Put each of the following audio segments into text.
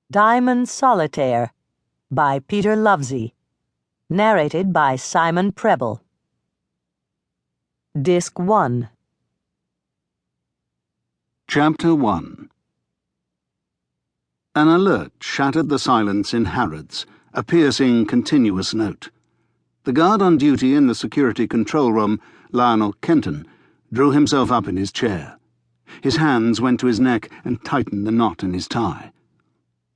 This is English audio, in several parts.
Diamond Solitaire by Peter Lovesey. Narrated by Simon Preble. Disc 1. Chapter 1. An alert shattered the silence in Harrods, a piercing, continuous note. The guard on duty in the security control room, Lionel Kenton, drew himself up in his chair. His hands went to his neck and tightened the knot in his tie.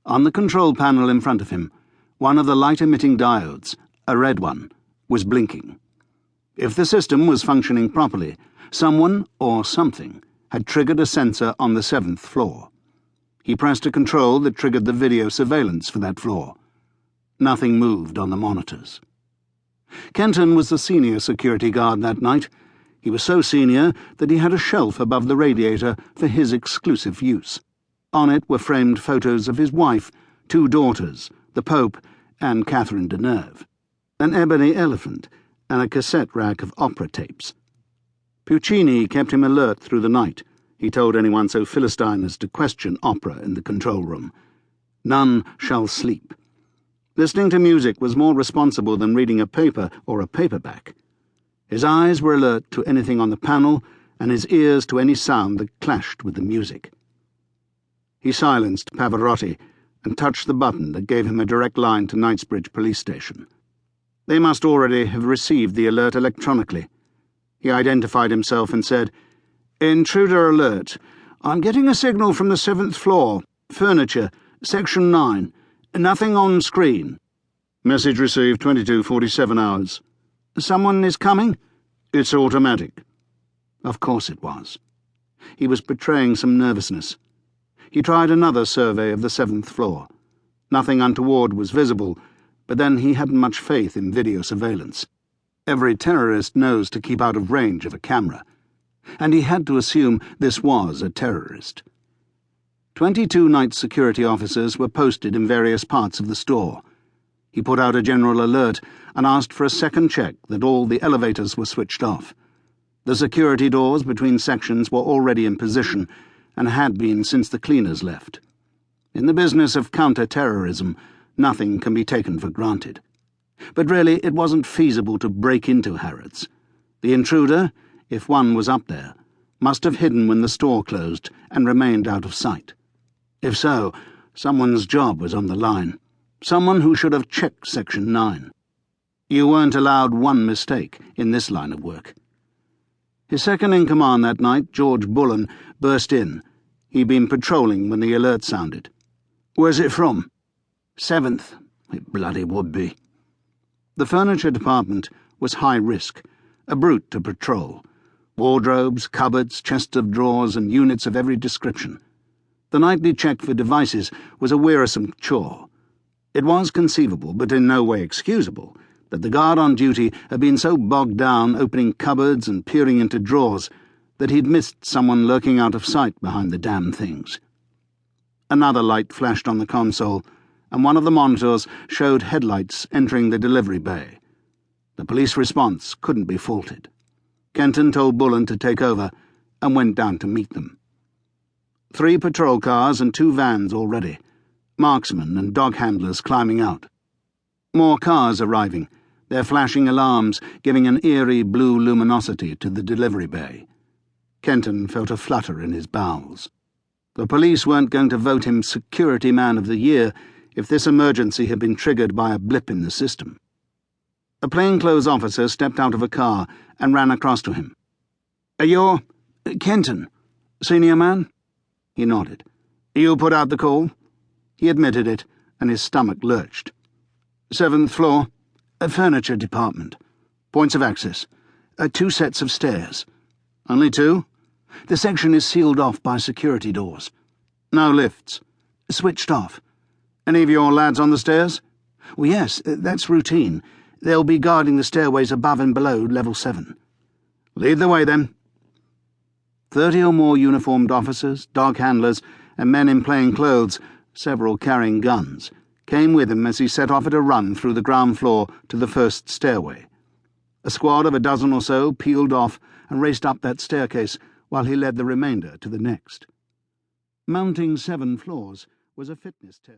On the control panel in front of him, one of the light-emitting diodes, a red one, was blinking. If the system was functioning properly, someone or something had triggered a sensor on the 7th floor. He pressed a control that triggered the video surveillance for that floor. Nothing moved on the monitors. Kenton was the senior security guard that night. He was so senior that he had a shelf above the radiator for his exclusive use. On it were framed photos of his wife, 2 daughters, the Pope, and Catherine Deneuve, an ebony elephant, and a cassette rack of opera tapes. Puccini kept him alert through the night. He told anyone so philistine as to question opera in the control room. None shall sleep. Listening to music was more responsible than reading a paper or a paperback. His eyes were alert to anything on the panel, and his ears to any sound that clashed with the music. He silenced Pavarotti and touched the button that gave him a direct line to Knightsbridge Police Station. They must already have received the alert electronically. He identified himself and said, "Intruder alert. I'm getting a signal from the 7th floor. Furniture, Section 9. Nothing on screen." "Message received 22:47 hours. "Someone is coming?" "It's automatic." Of course it was. He was betraying some nervousness. He tried another survey of the 7th floor. Nothing untoward was visible, but then he hadn't much faith in video surveillance. Every terrorist knows to keep out of range of a camera, and he had to assume this was a terrorist. 22 night security officers were posted in various parts of the store. He put out a general alert and asked for a second check that all the elevators were switched off. The security doors between sections were already in position, and had been since the cleaners left. In the business of counter-terrorism, nothing can be taken for granted. But really, it wasn't feasible to break into Harrods. The intruder, if one was up there, must have hidden when the store closed and remained out of sight. If so, someone's job was on the line. Someone who should have checked Section 9. You weren't allowed one mistake in this line of work. His second-in-command that night, George Bullen, burst in. He'd been patrolling when the alert sounded. "Where's it from?" "7th. It bloody would be." The furniture department was high risk, a brute to patrol. Wardrobes, cupboards, chests of drawers, and units of every description. The nightly check for devices was a wearisome chore. It was conceivable, but in no way excusable, that the guard on duty had been so bogged down opening cupboards and peering into drawers that he'd missed someone lurking out of sight behind the damn things. Another light flashed on the console, and one of the monitors showed headlights entering the delivery bay. The police response couldn't be faulted. Kenton told Bullen to take over and went down to meet them. 3 patrol cars and 2 vans already, marksmen and dog handlers climbing out. More cars arriving, their flashing alarms giving an eerie blue luminosity to the delivery bay. Kenton felt a flutter in his bowels. The police weren't going to vote him Security Man of the Year if this emergency had been triggered by a blip in the system. A plainclothes officer stepped out of a car and ran across to him. "You're Kenton, senior man?" He nodded. "You put out the call?" He admitted it, and his stomach lurched. "7th floor, a furniture department. Points of access. 2 sets of stairs." "Only 2? The section is sealed off by security doors." "No lifts?" "Switched off." "Any of your lads on the stairs?" "Well, yes, that's routine. They'll be guarding the stairways above and below level 7. "Lead the way, then." 30 or more uniformed officers, dog handlers, and men in plain clothes, several carrying guns, came with him as he set off at a run through the ground floor to the first stairway. A squad of a dozen or so peeled off and raced up that staircase while he led the remainder to the next. Mounting 7 floors was a fitness test.